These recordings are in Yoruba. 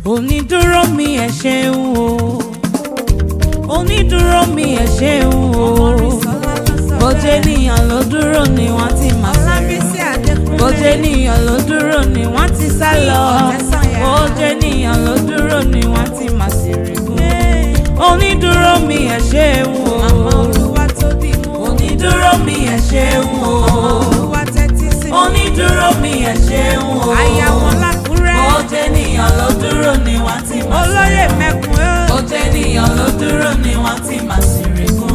Onídúró mi ẹ ṣeun o, onídúró mi ẹ ṣeun o. Bójé ènìyàn ló dúró ni wọ́n ti máa sẹ́rẹ̀. Bójé ènìyàn ló dúró ni wọ́n ti sá lọ. Bójé ènìyàn ló dúró ni wọ́n ti máa sẹ́rẹ̀ gùn. Onídúró mi ẹ ṣeun o, onídúró mi ẹ ṣeun o. Onídúró mi ẹ ṣeun o. Àyàwó lákúrẹ́. Bójé ènìyàn ló dúró ni wọ́n ti máa sẹ́rẹ̀. Olóyè mẹ́kun ẹ́. Bójé ènìyàn ló dúró ni wọ́n ti máa sẹ́rẹ̀ gùn.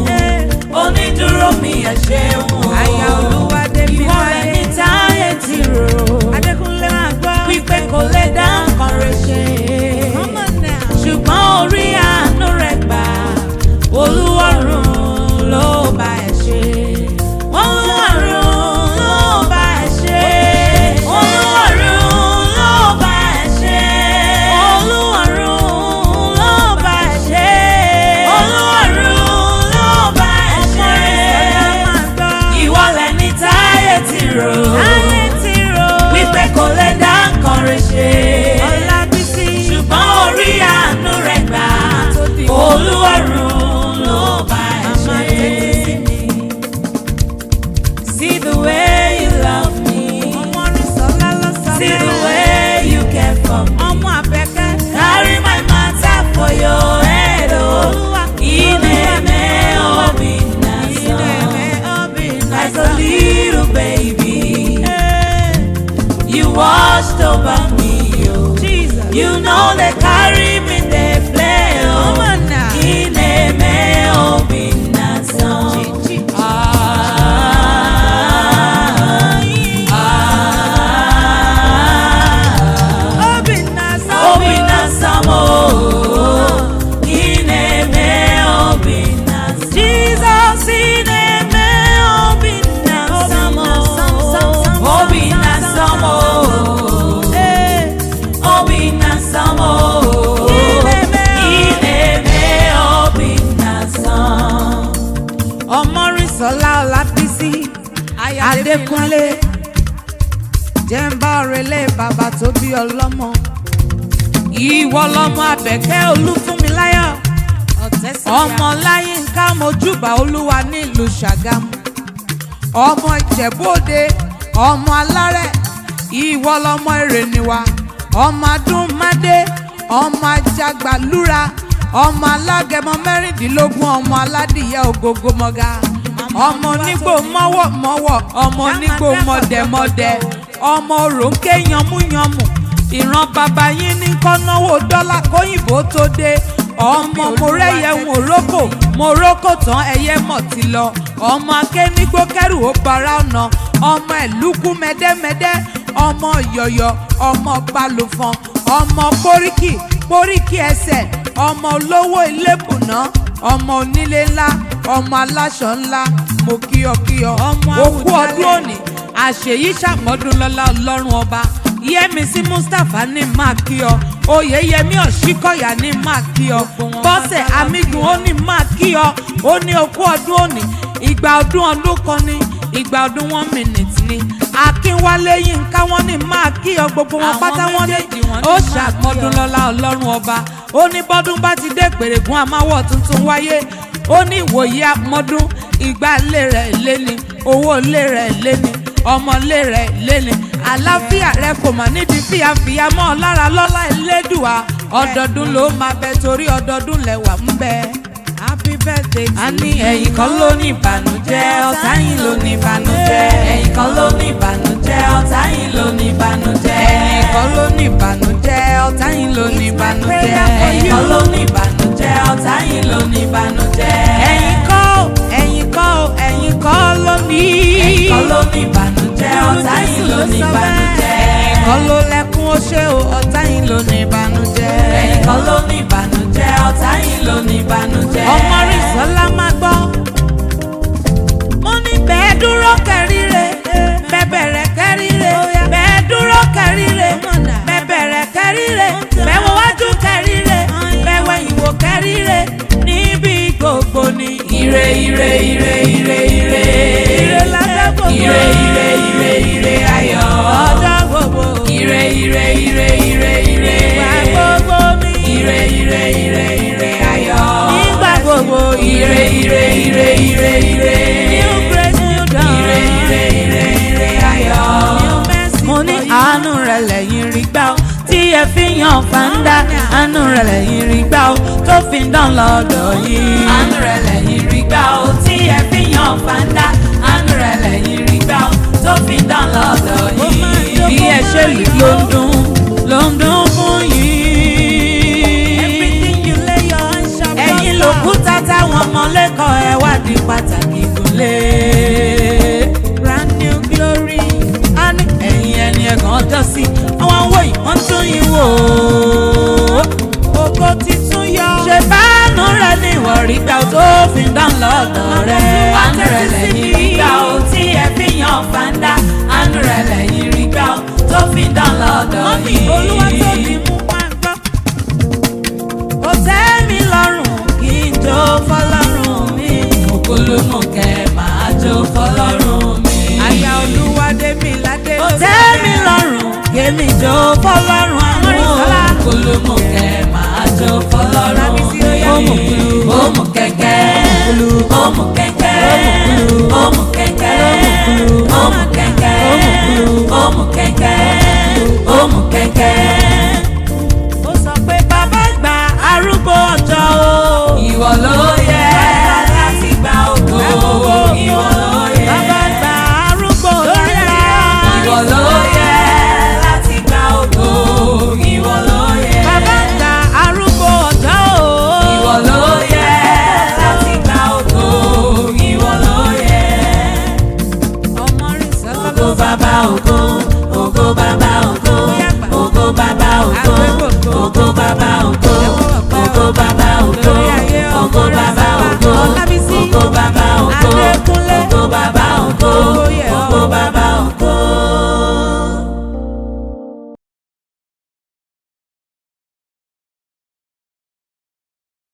Onídúró mi ẹ ṣeun o. Àyà Olúwadé mi Ìwọ rẹ̀ ní táyé ti rò. Adékúnlé máa gbọ́. Wípé kò lè dá nǹkan rẹ̀ ṣe. Ṣùgbọ́n orí àánú rẹ̀ gbà. Olúwarùn ló bá ẹ ṣe. Olúwarùn ló bá ẹ ṣe. Olúwarùn ló bá ẹ ṣe. Olúwarùn ló bá ẹ ṣe. Olúwarùn ló bá ẹ ṣe. Ìwọ lẹni táyé ti rò. Wípé kò lè dá nǹkan rẹ̀ ṣe. Ṣùgbọ́n orí àánú rẹ̀ gbà. Olúwarùn ló bá ẹ ṣe. See the way you love me. See the way you care for me. Carry my matter for your head, oh. Ineme obinasa. Like a little baby. You washed over me, oh. You know they carry me, they play, oh. Ineme obinasa. Ọmọrìnsọ́lá Ọlábísí Adékúnlé jẹ́ ń bá ọ̀rẹ́lẹ̀ bàbá tó bí ọlọ́mọ. Ìwọ lọmọ Àbẹ̀kẹ́ Olúfúnmiláyọ̀ ọmọ Láyínká Mojúbà Olúwa nílùú Ṣàgámù, ọmọ Ìjẹ̀bú-Òde ọmọ Alárẹ̀. Ìwọ lọmọ Èrèníwà ọmọ Adúmádé ọmọ Ajàgbàlúra ọmọ Alágẹmọ mẹ́rìndínlógún ọmọ Aládìyẹ Ògógómọ̀gá ọmọ onígbò mọ́wọ̀mọ́wọ̀ ọmọ onígbò mọ̀dẹ̀mọ̀dẹ̀ ọmọ òròǹkè yànmúyànmù. Ìran bàbá yín ní kọ́náwó dọ́là kóyìnbó tó dé. Ọmọ mọ̀rẹ́yẹ mọ̀rókò mọ̀rókò tán ẹyẹ mọ̀ ti lọ. Ọmọ akénígbó kẹrù ó bara ọ̀nà. Ọmọ ẹ̀lúkú mẹ́dẹ́mẹ́dẹ́ ọmọ yọ̀yọ̀ ọmọ gbalùfọ̀n ọmọ póríkì ẹsẹ̀ ọmọ olówó ilébùná ọmọ onílé ńlá ọmọ aláṣọ ńlá. Mo kíyọ òkú ọdún òní àṣeyí ṣàmọ́dún lọ́lá Ọlọ́run ọba. Yẹ́misí Mustapha ní máa kí ọ. Oyèyẹmí Ọ̀ṣíkọ̀yà ní máa kí ọ. Bọ́sẹ̀ Amígun ó ní máa kí ọ. Ó ní òkú ọdún òní. Ìgbà ọdún kan ní. Ìgbà ọdún 1 minute ni. Akínwálé Yínká wọ́n ní máa kí ọ. Gbogbo wọn pátá wọ́n ní ó ṣàmọ́dún lọ́lá Ọlọ́run ọba. Ó ní bọ́dún bá ti dé pèrègùn àmáwọ̀ tuntun wáyé. Ó ní ìwòye àmọ́dún. Ìgbà ilé rẹ̀ lé ní. Owó ilé rẹ̀ lé ní. Ọmọ ilé rẹ̀ lé ní. Àlàáfíà rẹ kò mà nídìí fìyàfìyà mọ́ ọ lára lọ́lá Elédùà. Ọdọọdún ló máa bẹ torí ọdọọdún lẹwà ń bẹ. Happy birthday to you. A ní ẹ̀yin kan ló ní ìbànújẹ́, ọ̀tá yín ló ní ìbànújẹ́. Ẹ̀yin kan ló ní ìbànújẹ́, ọ̀tá yín ló ní ìbànújẹ́. Ẹ̀yin kan ló ní ìbànújẹ́, ọ̀tá yín ló ní ìbànújẹ́. Ẹ̀yin kan ló ní ìbànújẹ́, ọ̀tá yín ló ní ìbànújẹ́. Ẹ̀yin kọ́ ló ní. Ẹ̀yin kan ló ní ìbànújẹ́, ọ̀tá yín ló ní ìbànújẹ́. Ẹ̀yin kan ló lẹ́kún ó ṣe o, ọ̀tá yín ló ní ìbànújẹ́. Ẹ̀yin kan ló ní ìbànújẹ́, ọ̀tá yín ló ní ìbànújẹ́. Ọmọrìnsọ́lá máa gbọ́. Mo ní bẹ́ẹ̀ dúró kẹ́ríre, bẹ́ẹ̀ bẹ̀rẹ̀ kẹ́ríre, bẹ́ẹ̀ dúró kẹ́ríre, bẹ́ẹ̀ bẹ̀rẹ̀ kẹ́ríre, bẹ́ẹ̀ wo wájú kẹ́ríre, bẹ́ẹ̀ wẹ̀yìn wò kẹ́ríre, níbi gbogbo ni. Ire ire ire ire ire. Ire lábẹ́ gbogbo. Ire ire ire ire ayọ̀. Ọjọ́ gbogbo. Ire ire ire ire ire. Ìgbà gbogbo. rẹ̀ lẹ́yìn rí gbà ó tó fi ń dán lọ́dọ̀ yìí. Àánú rẹ̀ lẹ́yìn rí gbà ó tí ẹ fi yan fàǹdà. Àánú rẹ̀ lẹ́yìn rí gbà ó tó fi ń dán lọ́dọ̀ yìí. Bí ẹ ṣe lù ló ń dún fún yìí. Ẹ̀yin lòkúta táwọn ọmọlẹ́kọ̀ọ́ ẹ wá di pàtàkì gúnlé. Brand new glory. A ní ẹ̀yin ẹni ẹ̀gàn ọjọ́ sí. Àwọn wò yìí wọ́n tún yín wò ó. Ògo titun yọ. Ṣé báànú rẹ̀ ní ìwọ̀ rí gbà ó tó fi ń dán lọ́dọ̀ rẹ̀? Àánú rẹ̀ lẹ́yìn rí gbà ó tí ẹ fi yan fàǹdà. Àánú rẹ̀ lẹ́yìn rí gbà ó tó fi ń dán lọ́dọ̀ yìí. Olúwa tó ti mú wá gbọ́. Ó tẹ́ mi lọ́rùn kí n jó fọlọ́run mi. Ògbólómọ̀kẹ́ máa jó fọlọ́run mi. Àyà Olúwadé mi ládé ló tẹ́ mi lọ́rùn kí mi jó fọlọ́run àwọn. Ògbólómọ̀kẹ́ máa jó fọlọ́run mi. Òmù kẹ̀kẹ́, òmù kẹ̀kẹ́, òmù kẹ̀kẹ́, òmù kẹ̀kẹ́, òmù kẹ̀kẹ́, òmù kẹ̀kẹ́. Ó sọ pé bàbá gba arúgbó ọjọ́ o. Ìwọ ló yẹ láti gba ògo. Ìwọ ló yẹ. Bàbá gba arúgbó ọjọ́. Ìwọ ló yẹ láti gba ògo. Ìwọ ló yẹ. Bàbá gba arúgbó ọjọ́ o. Ìwọ ló yẹ láti gba ògo. Ìwọ ló yẹ. Ọmọ rìn sọ́kọ́. Ògo bàbá ògo. Ògo bàbá ògo. Ògo bàbá ògo.